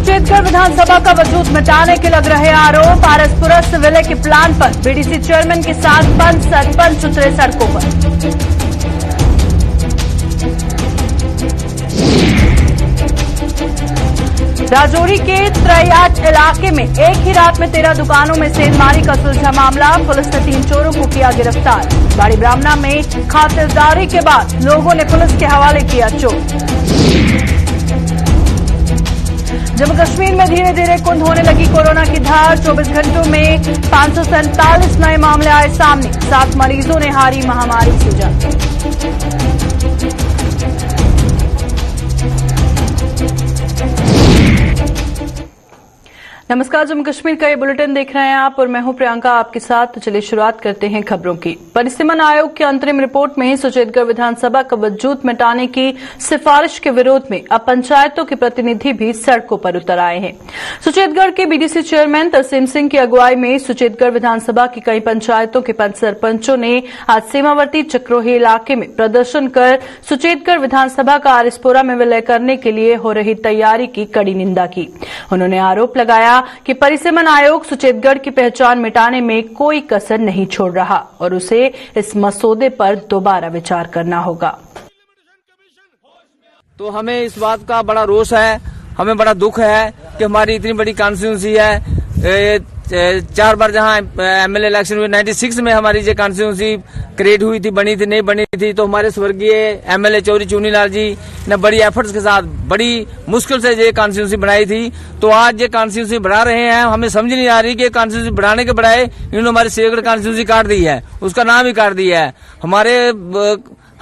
सुचेतगढ़ विधानसभा का वजूद मिटाने के लग रहे आरोप। आरएसपुरस विलय के प्लान पर बीडीसी चेयरमैन के साथ पंच सरपंच उतरे सड़कों पर। राजौरी के त्रयाट इलाके में एक ही रात में 13 दुकानों में सेंधमारी का सुलझा मामला। पुलिस ने 3 चोरों को किया गिरफ्तार। बाड़ी ब्राह्मणा में खातिरदारी के बाद लोगों ने पुलिस के हवाले किया चोर। जम्मू कश्मीर में धीरे धीरे कुंद होने लगी कोरोना की धार। 24 घंटों में 547 नए मामले आए सामने। 7 मरीजों ने हारी महामारी से जंग। नमस्कार, जम्मू कश्मीर का ये बुलेटिन देख रहे हैं आप और मैं हूं प्रियंका आपके साथ। तो चलिए शुरुआत करते हैं खबरों की। परिसीमन आयोग की अंतरिम रिपोर्ट में सुचेतगढ़ विधानसभा का वजूद मिटाने की सिफारिश के विरोध में अब पंचायतों के प्रतिनिधि भी सड़कों पर उतर आए हैं। सुचेतगढ़ के बीडीसी चेयरमैन तरसेम सिंह की अगुवाई में सुचेतगढ़ विधानसभा की कई पंचायतों के पंच सरपंचों ने आज सीमावर्ती चक्रोही इलाके में प्रदर्शन कर सुचेतगढ़ विधानसभा का आरएसपुरा में विलय करने के लिए हो रही तैयारी की कड़ी निंदा की। उन्होंने आरोप लगाया कि परिसीमन आयोग सुचेतगढ़ की पहचान मिटाने में कोई कसर नहीं छोड़ रहा और उसे इस मसौदे पर दोबारा विचार करना होगा। तो हमें इस बात का बड़ा रोष है, हमें बड़ा दुख है कि हमारी इतनी बड़ी कॉन्स्टिट्यूंसी है। 4 बार जहां एमएलए इलेक्शन हुए 96 में हमारी ये कॉन्स्टिट्यूंसी क्रिएट हुई थी, बनी थी, नहीं बनी थी। तो हमारे स्वर्गीय एमएलए चौधरी चुनीलाल जी ने बड़ी एफर्ट्स के साथ बड़ी मुश्किल से ये कॉन्स्टिट्यूंसी बनाई थी। तो आज ये कॉन्स्टिट्यूंसी बढ़ा रहे हैं, हमें समझ नहीं आ रही कि कॉन्स्टिट्यूंसी बढ़ाने के बजाय इन्होंने हमारी शेखगढ़ कॉन्स्टिट्यूंसी काट दी है, उसका नाम ही काट दिया है।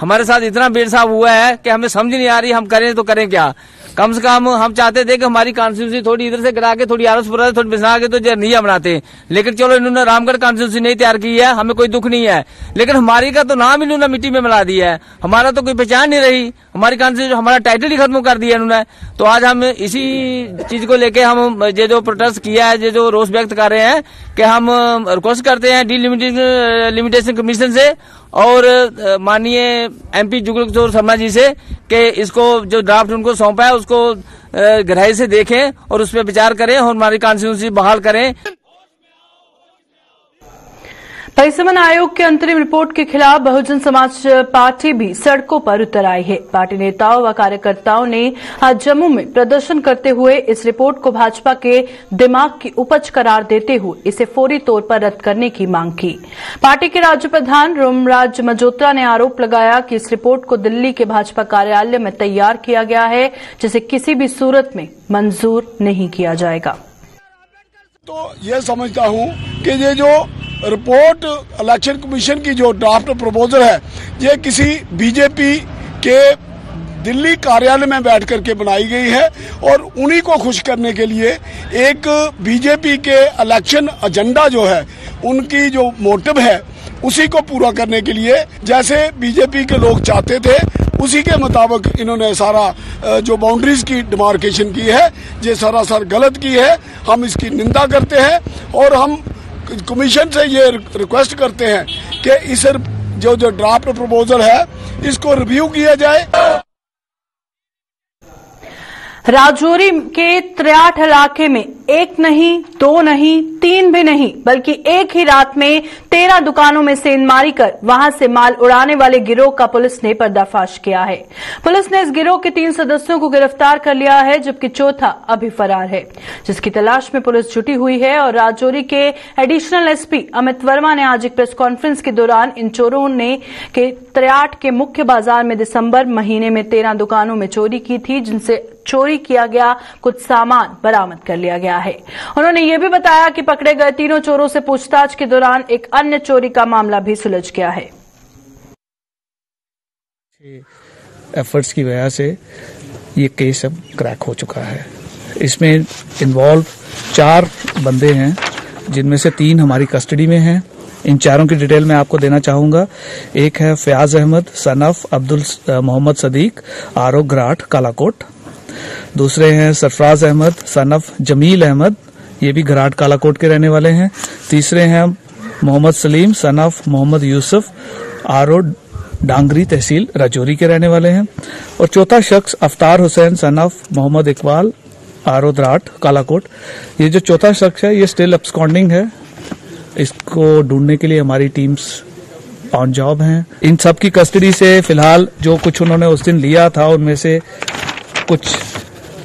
हमारे साथ इतना बेइंसाफ हुआ है कि हमें समझ नहीं आ रही हम करें तो करें क्या। कम से कम हम चाहते थे कि हमारी कॉन्स्टिट्यूंसी थोड़ी इधर से गिरा के थोड़ी आरएसपुरा से थोड़ी बिछा के तो जर्निया बनाते, लेकिन चलो इन्होंने रामगढ़ कॉन्स्टिट्यूंसी नहीं तैयार की है, हमें कोई दुख नहीं है। लेकिन हमारी का तो नाम इन्होंने मिट्टी में मिला दिया है, हमारा तो कोई पहचान नहीं रही, हमारी कॉन्स्टिट्यूंसी हमारा टाइटल ही खत्म कर दिया इन्होंने। तो आज हम इसी चीज को लेके हम ये जो प्रोटेस्ट किया है, ये जो रोष व्यक्त कर रहे हैं कि हम रिक्वेस्ट करते हैं डिलिमिटेशन कमीशन से और माननीय एमपी जुगल किशोर शर्मा जी से कि इसको जो ड्राफ्ट उनको सौंपा है उसको गहराई से देखें और उस पर विचार करें और हमारी कॉन्स्टिट्यूंसी बहाल करें। परिसीमन आयोग की अंतरिम रिपोर्ट के खिलाफ बहुजन समाज पार्टी भी सड़कों पर उतर आई है। पार्टी नेताओं व कार्यकर्ताओं ने आज जम्मू में प्रदर्शन करते हुए इस रिपोर्ट को भाजपा के दिमाग की उपज करार देते हुए इसे फौरी तौर पर रद्द करने की मांग की। पार्टी के राज्य प्रधान रोमराज मजोत्रा ने आरोप लगाया कि इस रिपोर्ट को दिल्ली के भाजपा कार्यालय में तैयार किया गया है, जिसे किसी भी सूरत में मंजूर नहीं किया जाएगा। तो ये समझता हूं कि ये जो रिपोर्ट इलेक्शन कमीशन की जो ड्राफ्ट प्रपोजल है, ये किसी बीजेपी के दिल्ली कार्यालय में बैठ करके बनाई गई है और उन्हीं को खुश करने के लिए एक बीजेपी के इलेक्शन एजेंडा जो है, उनकी जो मोटिव है उसी को पूरा करने के लिए जैसे बीजेपी के लोग चाहते थे उसी के मुताबिक इन्होंने सारा जो बाउंड्रीज की डिमार्केशन की है, ये सरासर गलत की है। हम इसकी निंदा करते हैं और हम कमीशन से ये रिक्वेस्ट करते हैं कि इस जो ड्राफ्ट प्रपोजल है इसको रिव्यू किया जाए। राजौरी के त्रयाट इलाके में एक नहीं, 2 नहीं, 3 भी नहीं, बल्कि एक ही रात में 13 दुकानों में सेंधमारी कर वहां से माल उड़ाने वाले गिरोह का पुलिस ने पर्दाफाश किया है। पुलिस ने इस गिरोह के 3 सदस्यों को गिरफ्तार कर लिया है, जबकि चौथा अभी फरार है, जिसकी तलाश में पुलिस जुटी हुई है। और राजौरी के एडिशनल एसपी अमित वर्मा ने आज एक प्रेस कॉन्फ्रेंस के दौरान इन चोरों ने के त्रयाट के मुख्य बाजार में दिसंबर महीने में 13 दुकानों में चोरी की थी, जिनसे चोरी किया गया कुछ सामान बरामद कर लिया गया है। उन्होंने ये भी बताया कि पकड़े गए तीनों चोरों से पूछताछ के दौरान एक अन्य चोरी का मामला भी सुलझ गया है। एफर्ट्स की वजह से ये केस अब क्रैक हो चुका है। इसमें इन्वॉल्व 4 बंदे हैं, जिनमें से 3 हमारी कस्टडी में हैं। इन चारों की डिटेल मैं आपको देना चाहूंगा। एक है फयाज अहमद सन ऑफ अब्दुल मोहम्मद सदीक, आरो घराट कालाकोट। दूसरे हैं सरफराज अहमद सन ऑफ जमील अहमद, ये भी घराट कालाकोट के रहने वाले हैं। तीसरे हैं मोहम्मद सलीम सन ऑफ मोहम्मद यूसुफ, आरो डांगरी तहसील राजौरी के रहने वाले हैं। और चौथा शख्स अफ्तार हुसैन सन ऑफ मोहम्मद इकबाल आरोद्राट कालाकोट। ये जो चौथा शख्स है ये स्टिल अब्सकॉन्डिंग है, इसको ढूंढने के लिए हमारी टीम्स ऑन जॉब हैं। इन सब की कस्टडी से फिलहाल जो कुछ उन्होंने उस दिन लिया था उनमें से कुछ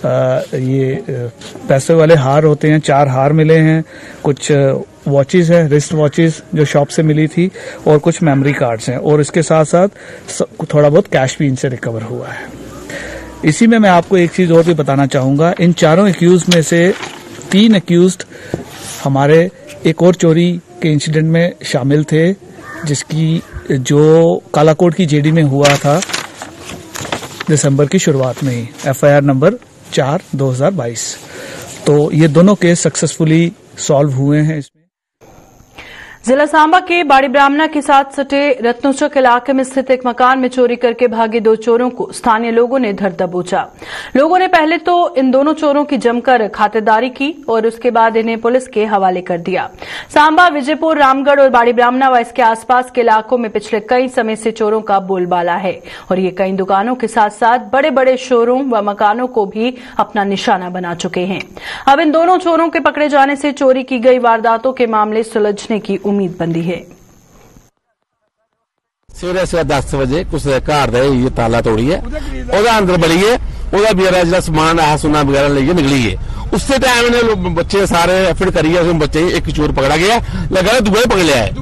ये पैसे वाले हार होते हैं, 4 हार मिले हैं, कुछ वॉचेस हैं, रिस्ट वॉचेस जो शॉप से मिली थी, और कुछ मेमोरी कार्ड्स हैं, और इसके साथ साथ थोड़ा बहुत कैश भी इनसे रिकवर हुआ है। इसी में मैं आपको एक चीज और भी बताना चाहूंगा, इन चारों एक्यूज में से 3 एक्यूज हमारे एक और चोरी के इंसिडेंट में शामिल थे, जिसकी जो कालाकोट की जेडी में हुआ था दिसंबर की शुरुआत में ही, FIR नंबर 4/2022। तो ये दोनों केस सक्सेसफुली सॉल्व हुए हैं। इसमें जिला सांबा के बाड़ी ब्राह्मणा के साथ सटे रत्नोचक इलाके में स्थित एक मकान में चोरी करके भागे 2 चोरों को स्थानीय लोगों ने धर दबोचा। लोगों ने पहले तो इन दोनों चोरों की जमकर खातिरदारी की और उसके बाद इन्हें पुलिस के हवाले कर दिया। सांबा, विजयपुर, रामगढ़ और बाड़ी ब्राह्मणा व इसके आसपास के इलाकों में पिछले कई समय से चोरों का बोलबाला है और ये कई दुकानों के साथ साथ बड़े बड़े शोरूम व मकानों को भी अपना निशाना बना चुके हैं। अब इन दोनों चोरों के पकड़े जाने से चोरी की गई वारदातों के मामले सुलझने की उम्मीद बंदी है। सवेरे 10 बजे कुछ घर दे ये ताला तोड़िए, अंदर बड़िए, मेरा जो समान है सोना वगैरह लेके निकलिए। उससे टाइम ने बच्चे सारे एफर्ट करिए, बच्चे एक चोर पकड़ा गया, लगा दुबई पकड़ लिया है।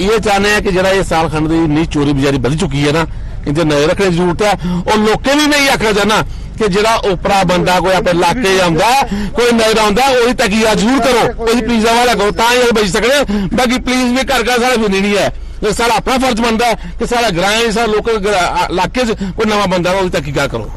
ये चाहते हैं कि जरा ये साल खंड की नी चोरी बेचारी बढ़ चुकी है ना, इनसे नजर रखने की जरूरत है। और लोकें भी मैं ये आखना चाहना कि जरा ओपरा बंदा कोई अपने इलाके आंदा कोई नजर आंदा वही तकिया जरूर करो, कोई पिज्जा वाला करो तां बच सकते। बाकी प्लीज भी घर का सारा फिरनी नहीं है, सारा अपना फर्ज बनता है कि सारा ग्रां सारा लोग इलाके कोई नवा बंदा वही तकिया करो।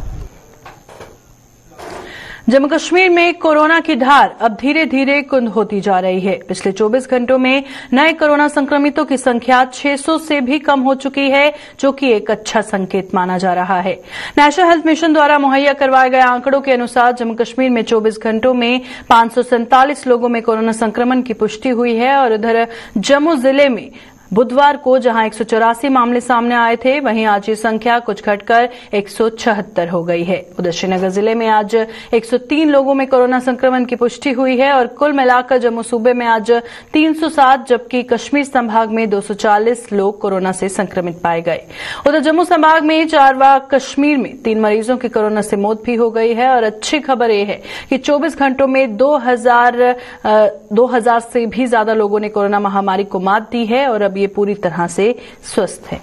जम्मू कश्मीर में कोरोना की धार अब धीरे धीरे कुंद होती जा रही है। पिछले 24 घंटों में नए कोरोना संक्रमितों की संख्या 600 से भी कम हो चुकी है, जो कि एक अच्छा संकेत माना जा रहा है। नेशनल हेल्थ मिशन द्वारा मुहैया करवाए गए आंकड़ों के अनुसार जम्मू कश्मीर में 24 घंटों में 547 लोगों में कोरोना संक्रमण की पुष्टि हुई है और उधर जम्मू जिले में बुधवार को जहां 184 मामले सामने आए थे, वहीं आज ये संख्या कुछ घटकर 176 हो गई है। उधर श्रीनगर जिले में आज 103 लोगों में कोरोना संक्रमण की पुष्टि हुई है और कुल मिलाकर जम्मू सूबे में आज 307, जबकि कश्मीर संभाग में 240 लोग कोरोना से संक्रमित पाए गए। उधर जम्मू संभाग में 4 व कश्मीर में 3 मरीजों की कोरोना से मौत भी हो गई है और अच्छी खबर यह है कि 24 घंटों में 2000 से भी ज्यादा लोगों ने कोरोना महामारी को मात दी है और अब ये पूरी तरह से स्वस्थ है।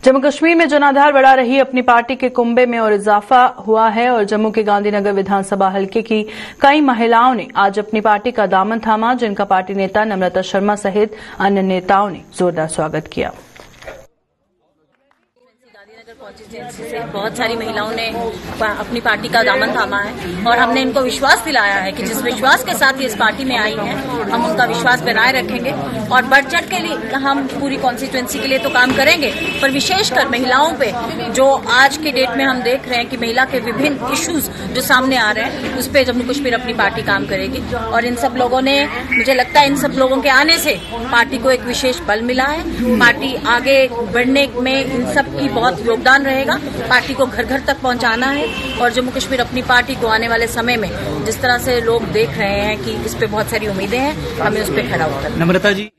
जम्मू कश्मीर में जनाधार बढ़ा रही अपनी पार्टी के कुंबे में और इजाफा हुआ है और जम्मू के गांधीनगर विधानसभा हलके की कई महिलाओं ने आज अपनी पार्टी का दामन थामा, जिनका पार्टी नेता नम्रता शर्मा सहित अन्य नेताओं ने जोरदार स्वागत किया। से बहुत सारी महिलाओं ने अपनी पार्टी का दामन थामा है और हमने इनको विश्वास दिलाया है कि जिस विश्वास के साथ ये इस पार्टी में आई हैं, हम उनका विश्वास बनाए रखेंगे और बढ़ चढ़ के लिए हम पूरी कॉन्स्टिट्यूएंसी के लिए तो काम करेंगे, पर विशेषकर महिलाओं पे जो आज के डेट में हम देख रहे हैं कि महिला के विभिन्न इश्यूज जो सामने आ रहे हैं, उस पर जम्मू कश्मीर अपनी पार्टी काम करेगी। और इन सब लोगों ने, मुझे लगता है इन सब लोगों के आने से पार्टी को एक विशेष बल मिला है। पार्टी आगे बढ़ने में इन सब की बहुत योगदान रहेगा। पार्टी को घर घर तक पहुंचाना है और जम्मू कश्मीर अपनी पार्टी को आने वाले समय में जिस तरह से लोग देख रहे हैं कि इस पे बहुत सारी उम्मीदें हैं, हमें उस पे खरा उतरना। नम्रता जी,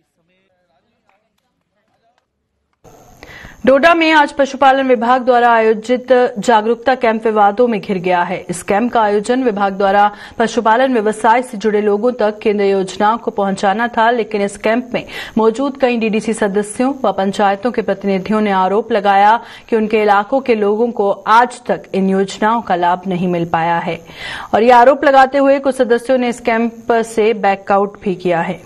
डोडा में आज पशुपालन विभाग द्वारा आयोजित जागरूकता कैंप विवादों में घिर गया है। इस कैंप का आयोजन विभाग द्वारा पशुपालन व्यवसाय से जुड़े लोगों तक केंद्र योजनाओं को पहुंचाना था, लेकिन इस कैंप में मौजूद कई डीडीसी सदस्यों व पंचायतों के प्रतिनिधियों ने आरोप लगाया कि उनके इलाकों के लोगों को आज तक इन योजनाओं का लाभ नहीं मिल पाया है और ये आरोप लगाते हुए कुछ सदस्यों ने इस कैंप से बैकआउट भी किया है।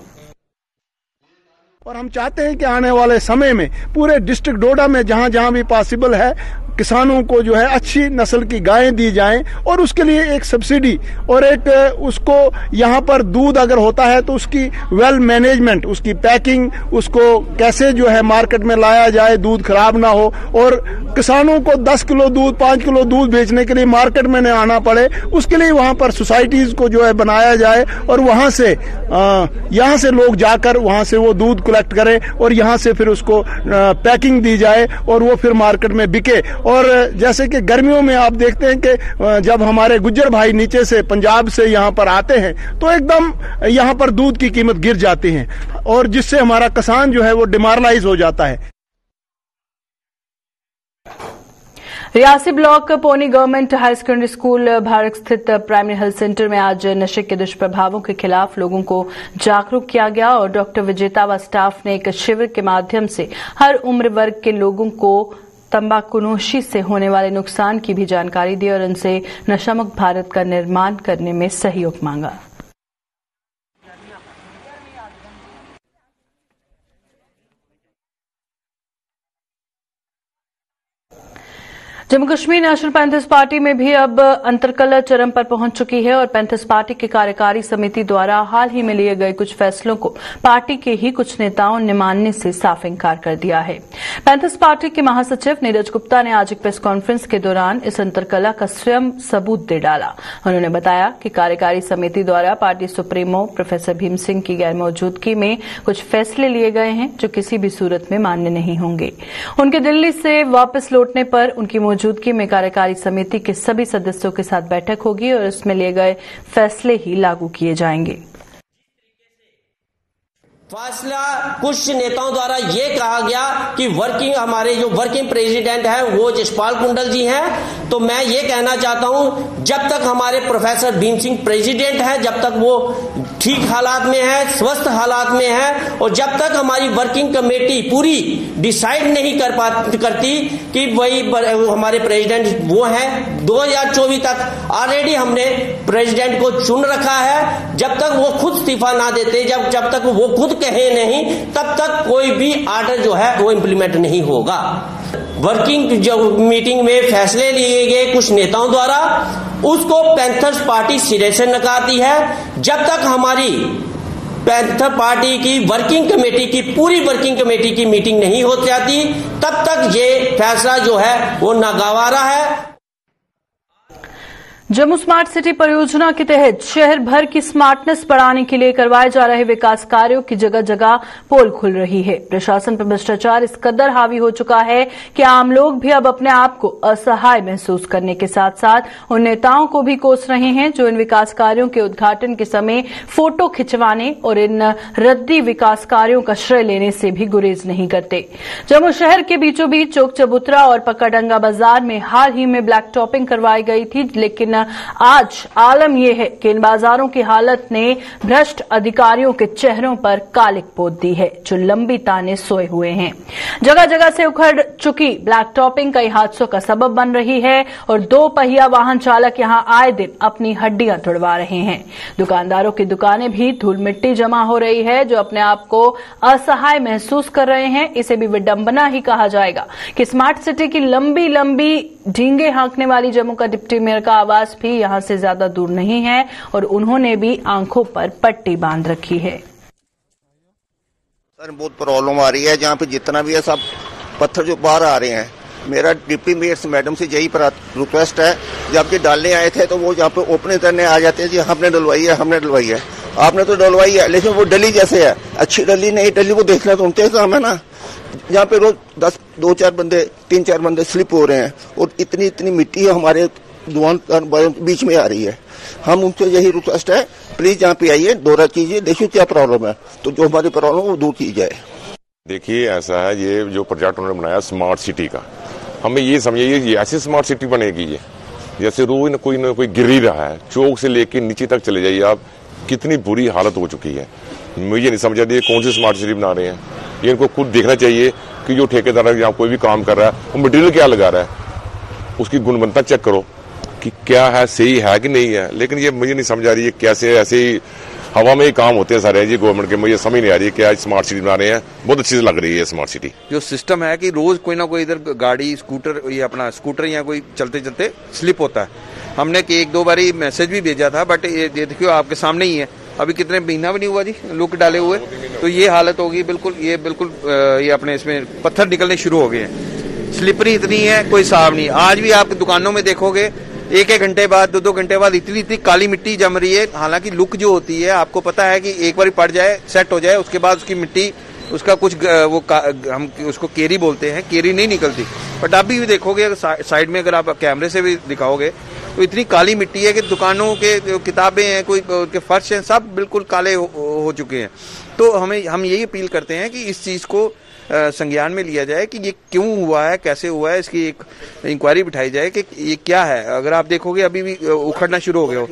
और हम चाहते हैं कि आने वाले समय में पूरे डिस्ट्रिक्ट डोडा में जहां जहां भी पॉसिबल है किसानों को जो है अच्छी नस्ल की गायें दी जाएं और उसके लिए एक सब्सिडी और एक उसको यहाँ पर दूध अगर होता है तो उसकी वेल मैनेजमेंट, उसकी पैकिंग, उसको कैसे जो है मार्केट में लाया जाए, दूध खराब ना हो और किसानों को 10 किलो दूध 5 किलो दूध बेचने के लिए मार्केट में न आना पड़े, उसके लिए वहाँ पर सोसाइटीज को जो है बनाया जाए और वहाँ से यहाँ से लोग जाकर वहाँ से वो दूध कलेक्ट करें और यहाँ से फिर उसको पैकिंग दी जाए और वो फिर मार्केट में बिके। और जैसे कि गर्मियों में आप देखते हैं कि जब हमारे गुज्जर भाई नीचे से पंजाब से यहाँ पर आते हैं तो एकदम यहाँ पर दूध की कीमत गिर जाती है और जिससे हमारा किसान जो है वो डिमोरलाइज हो जाता है। Reasi block Poni government high secondary school Bharat स्थित प्राइमरी हेल्थ सेंटर में आज नशे के दुष्प्रभावों के खिलाफ लोगों को जागरूक किया गया और डॉक्टर विजेता व स्टाफ ने एक शिविर के माध्यम से हर उम्र वर्ग के लोगों को तंबाकूनोशी से होने वाले नुकसान की भी जानकारी दी और उनसे नशामुक्त भारत का निर्माण करने में सहयोग मांगा। Jammu Kashmir national panthers party में भी अब अंतर्कलह चरम पर पहुंच चुकी है और पैंथर्स पार्टी की कार्यकारी समिति द्वारा हाल ही में लिए गए कुछ फैसलों को पार्टी के ही कुछ नेताओं ने मानने से साफ इंकार कर दिया है। पैंथर्स पार्टी के महासचिव नीरज गुप्ता ने आज एक प्रेस कॉन्फ्रेंस के दौरान इस अंतर्कलह का स्वयं सबूत दे डाला। उन्होंने बताया कि कार्यकारी समिति द्वारा party supremo professor Bhim Singh की गैर मौजूदगी में कुछ फैसले लिए गए हैं जो किसी भी सूरत में मान्य नहीं होंगे। उनके दिल्ली से वापस लौटने पर उनकी मौजूदगी में कार्यकारी समिति के सभी सदस्यों के साथ बैठक होगी और इसमें लिए गए फैसले ही लागू किए जाएंगे। फैसला कुछ नेताओं द्वारा ये कहा गया कि हमारे जो वर्किंग प्रेसिडेंट हैं वो जसपाल कुंडल जी हैं, तो मैं ये कहना चाहता हूं जब तक हमारे प्रोफेसर भीम सिंह प्रेसिडेंट हैं, जब तक वो ठीक हालात में है, स्वस्थ हालात में है और जब तक हमारी वर्किंग कमेटी पूरी डिसाइड नहीं करती कि वही हमारे प्रेसिडेंट वो हैं। 2024 तक ऑलरेडी हमने प्रेसिडेंट को चुन रखा है, जब तक वो खुद इस्तीफा ना देते, जब तक वो खुद कहे नहीं, तब तक कोई भी आर्डर जो है वो इंप्लीमेंट नहीं होगा। वर्किंग जो मीटिंग में फैसले लिए गए कुछ नेताओं द्वारा उसको पैंथर्स पार्टी सिरे से नकारती है। जब तक हमारी पैंथर पार्टी की वर्किंग कमेटी की पूरी वर्किंग कमेटी की मीटिंग नहीं हो जाती तब तक ये फैसला जो है वो नागवारा है। जम्मू स्मार्ट सिटी परियोजना के तहत शहर भर की स्मार्टनेस बढ़ाने के लिए करवाए जा रहे विकास कार्यों की जगह जगह पोल खुल रही है। प्रशासन पर भ्रष्टाचार इस कदर हावी हो चुका है कि आम लोग भी अब अपने आप को असहाय महसूस करने के साथ साथ उन नेताओं को भी कोस रहे हैं जो इन विकास कार्यों के उद्घाटन के समय फोटो खिंचवाने और इन रद्दी विकास कार्यों का श्रेय लेने से भी गुरेज नहीं करते। जम्मू शहर के बीचों बीच चौक चबूतरा और पक्काडंगा बाजार में हाल ही में ब्लैक टॉपिंग करवाई गई थी, लेकिन आज आलम यह है कि इन बाजारों की हालत ने भ्रष्ट अधिकारियों के चेहरों पर कालिक पोत दी है जो लंबी ताने सोए हुए हैं। जगह जगह से उखड़ चुकी ब्लैक टॉपिंग कई हादसों का सबब बन रही है और 2 पहिया वाहन चालक यहां आए दिन अपनी हड्डियां तुड़वा रहे हैं। दुकानदारों की दुकानें भी धूल मिट्टी जमा हो रही है जो अपने आप को असहाय महसूस कर रहे हैं। इसे भी विडंबना ही कहा जाएगा कि स्मार्ट सिटी की लंबी लंबी ढींगे हाँकने वाली जम्मू का डिप्टी मेयर का आवास भी यहां से ज्यादा दूर नहीं है और उन्होंने भी आंखों पर पट्टी बांध रखी है। सर बहुत प्रॉब्लम आ रही है, जहाँ पे जितना भी है सब पत्थर जो बाहर आ रहे हैं। मेरा डिप्टी मेयर मैडम से यही रिक्वेस्ट है, जब ये डालने आए थे तो वो जहाँ पे ओपनिंग करने आ जाते हैं जी हमने डलवाई है, आपने तो डलवाई है लेकिन वो डली जैसे है, अच्छी डली नहीं डली वो देखना तो उनके काम है ना। जहाँ पे रोज 2-4 बंदे 3-4 बंदे स्लिप हो रहे हैं और इतनी मिट्टी हमारे दुकान बीच में आ रही है। हम उनसे यही रिक्वेस्ट है प्लीज यहाँ पे आइए, दौरा कीजिए, देखिए क्या प्रॉब्लम है, तो जो हमारी प्रॉब्लम वो दूर की जाए। देखिए ऐसा है, ये जो प्रोजेक्ट उन्होंने बनाया स्मार्ट सिटी का, हमें ये समझिए ये ऐसी स्मार्ट सिटी बनेगी ये जैसे रोज न कोई गिर ही रहा है, चौक से लेके नीचे तक चले जाइए आप, कितनी बुरी हालत हो चुकी है। मुझे नहीं समझ आती कौन सी स्मार्ट सिटी बना रहे हैं। ये इनको खुद देखना चाहिए कि जो ठेकेदार है यहाँ कोई भी काम कर रहा है वो मटेरियल क्या लगा रहा है, उसकी गुणवत्ता चेक करो कि क्या है, सही है कि नहीं है। लेकिन ये मुझे नहीं समझ आ रही है कैसे ऐसे ही हवा में ही काम होते हैं सारे जी गवर्नमेंट के। मुझे समझ नहीं आ रही है क्या स्मार्ट सिटी बना रहे हैं, बहुत अच्छी लग रही है स्मार्ट सिटी। जो सिस्टम है कि रोज कोई ना कोई इधर गाड़ी स्कूटर या कोई चलते चलते स्लिप होता है। हमने 1-2 बारी मैसेज भी भेजा था, बट ये देखियो आपके सामने ही है, अभी कितने महीना भी नहीं हुआ जी लुक डाले हुए, तो ये हालत होगी बिल्कुल। ये अपने इसमें पत्थर निकलने शुरू हो गए हैं, स्लिपरी इतनी है कोई हिसाब नहीं। आज भी आप दुकानों में देखोगे 1-1 घंटे बाद 2-2 घंटे बाद इतनी काली मिट्टी जम रही है। हालांकि लुक जो होती है आपको पता है कि एक बार पड़ जाए सेट हो जाए उसके बाद उसकी मिट्टी उसका कुछ हम उसको केरी बोलते हैं, केरी नहीं निकलती। बट आप भी देखोगे साइड में, अगर आप कैमरे से भी दिखाओगे तो इतनी काली मिट्टी है कि दुकानों के जो किताबें हैं, कोई के फर्श हैं, सब बिल्कुल काले हो चुके हैं। तो हम यही अपील करते हैं कि इस चीज को संज्ञान में लिया जाए कि ये क्यों हुआ है, कैसे हुआ है, इसकी एक इंक्वायरी बिठाई जाए कि ये क्या है। अगर आप देखोगे अभी भी उखड़ना शुरू हो गया,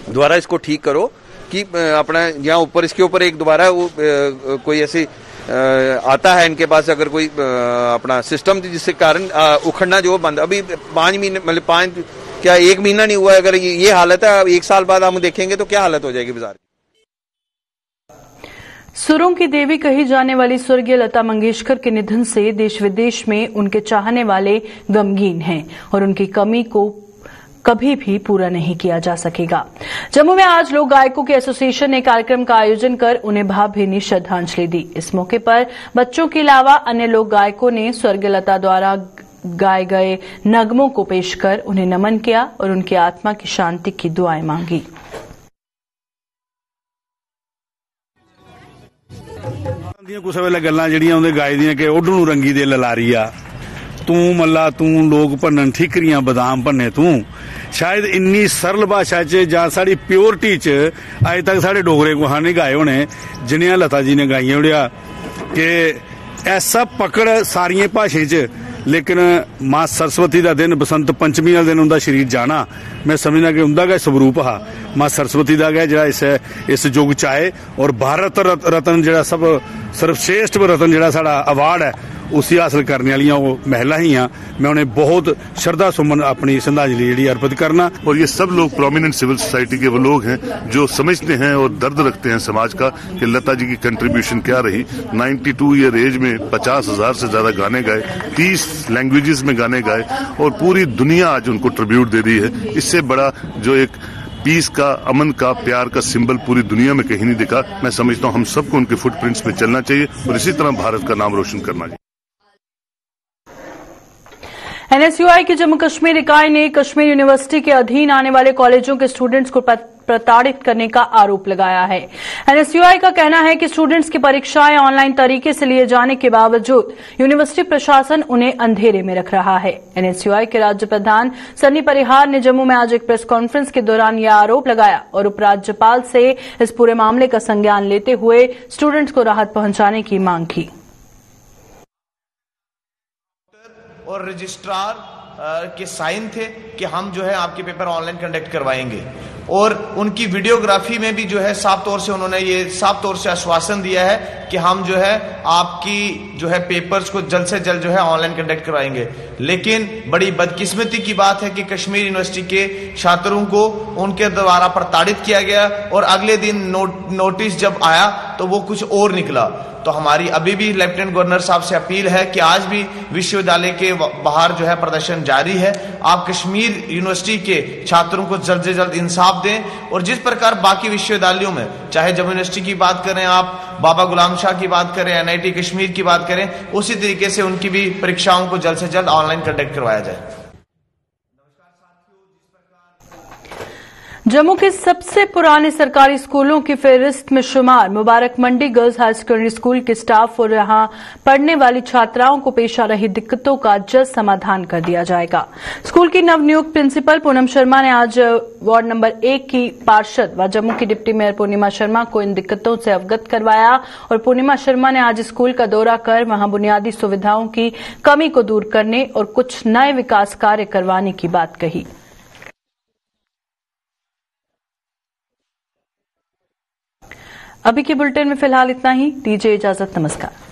दोबारा इसको ठीक करो कि अपना यहाँ ऊपर, इसके ऊपर एक दोबारा कोई ऐसी आता है इनके पास अगर कोई अपना सिस्टम जिसके कारण उखड़ना जो बंद, अभी 5 महीने मतलब 5 क्या 1 महीना नहीं हुआ है। अगर ये हालत है, 1 साल बाद हम देखेंगे तो क्या हालत हो जाएगी बाजार की। सुरों की देवी कही जाने वाली स्वर्गीय लता मंगेशकर के निधन से देश विदेश में उनके चाहने वाले गमगीन हैं और उनकी कमी को कभी भी पूरा नहीं किया जा सकेगा। जम्मू में आज लोक गायकों के एसोसिएशन ने कार्यक्रम का आयोजन कर उन्हें भावभीनी श्रद्धांजलि दी। इस मौके पर बच्चों के अलावा अन्य लोक गायकों ने स्वर्गीय लता द्वारा गाए गए नगमों को पेश कर उन्हें नमन किया और उनकी आत्मा की शांति की दुआएं मांगी। कुछ वेले गल्लां जिहड़ियां उहदे गाए दियां कि उड्ड नूं रंगी दे ललारी आ, तूं मल्ला तूं लोग भन्नन ठीकरियां बदाम भन्ने तूं। शायद इन्नी सरल भाषा च जां साड़ी प्योरिटी च अज तक साढ़े डोगरे कुसै नहीं गाए होने जिन्नियां लता जी ने गाइयां होड़िया कि ऐसा पकड़ सारियां भाषाएं च। लेकिन मां सरस्वती का दिन, बसंत पंचमी वाले दिन उनका शरीर जाना, मैं समझना कि उनका गै स्वरूप हा मां सरस्वती का गै जिहड़ा इस युग च आए। और भारत रत्न जिहड़ा सब सर्वश्रेष्ठ रत्न जिहड़ा साडा अवार्ड है उसी हासिल करने वाली वो महिला ही हैं। मैं उन्हें बहुत श्रद्धा सुमन अपनी श्रद्धांजलि जी अर्पित करना। और ये सब लोग प्रोमिनेंट सिविल सोसाइटी के वो लोग हैं जो समझते हैं और दर्द रखते हैं समाज का कि लता जी की कंट्रीब्यूशन क्या रही। 92 ईयर एज में 50,000 से ज्यादा गाने गाए, 30 लैंग्वेजेस में गाने गाए और पूरी दुनिया आज उनको ट्रिब्यूट दे रही है। इससे बड़ा जो एक पीस का, अमन का, प्यार का सिंबल पूरी दुनिया में कहीं नहीं दिखा। मैं समझता हूँ हम सबको उनके फुटप्रिंट्स पे चलना चाहिए और इसी तरह भारत का नाम रोशन करना चाहिए। एनएसयूआई की जम्मू कश्मीर इकाई ने कश्मीर यूनिवर्सिटी के अधीन आने वाले कॉलेजों के स्टूडेंट्स को प्रताड़ित करने का आरोप लगाया है। एनएसयूआई का कहना है कि स्टूडेंट्स की परीक्षाएं ऑनलाइन तरीके से लिए जाने के बावजूद यूनिवर्सिटी प्रशासन उन्हें अंधेरे में रख रहा है। एनएसयूआई के राज्य प्रधान सन्नी परिहार ने जम्मू में आज एक प्रेस कॉन्फ्रेंस के दौरान यह आरोप लगाया और उपराज्यपाल से इस पूरे मामले का संज्ञान लेते हुए स्टूडेंट्स को राहत पहुंचाने की मांग की। और रजिस्ट्रार के साइन थे कि हम जो है आपके पेपर ऑनलाइन कंडक्ट करवाएंगे और उनकी वीडियोग्राफी में भी जो है साफ तौर से उन्होंने ये साफ तौर से आश्वासन दिया है कि हम जो है आपकी जो है पेपर्स को जल्द से जल्द जो है ऑनलाइन कंडक्ट करवाएंगे। लेकिन बड़ी बदकिस्मती की बात है कि कश्मीर यूनिवर्सिटी के छात्रों को उनके द्वारा प्रताड़ित किया गया और अगले दिन नोटिस जब आया तो वो कुछ और निकला। तो हमारी अभी भी लेफ्टिनेंट गवर्नर साहब से अपील है कि आज भी विश्वविद्यालय के बाहर जो है प्रदर्शन जारी है। आप कश्मीर यूनिवर्सिटी के छात्रों को जल्द से जल्द इंसाफ दें और जिस प्रकार बाकी विश्वविद्यालयों में, चाहे जम्मू यूनिवर्सिटी की बात करें, आप बाबा गुलाम शाह की बात करें, एनआईटी कश्मीर की बात करें, उसी तरीके से उनकी भी परीक्षाओं को जल्द से जल्द ऑनलाइन कंडक्ट करवाया जाए। जम्मू के सबसे पुराने सरकारी स्कूलों की फहरिस्त में शुमार Mubarak Mandi girls high secondary school के स्टाफ और यहां पढ़ने वाली छात्राओं को पेश आ रही दिक्कतों का जल्द समाधान कर दिया जाएगा। स्कूल की नवनियुक्त प्रिंसिपल पूनम शर्मा ने आज वार्ड नंबर 1 की पार्षद व जम्मू की डिप्टी मेयर पूर्णिमा शर्मा को इन दिक्कतों से अवगत करवाया और पूर्णिमा शर्मा ने आज स्कूल का दौरा कर वहां बुनियादी सुविधाओं की कमी को दूर करने और कुछ नए विकास कार्य करवाने की बात कही। अभी के बुलेटिन में फिलहाल इतना ही। दीजिए इजाजत, नमस्कार।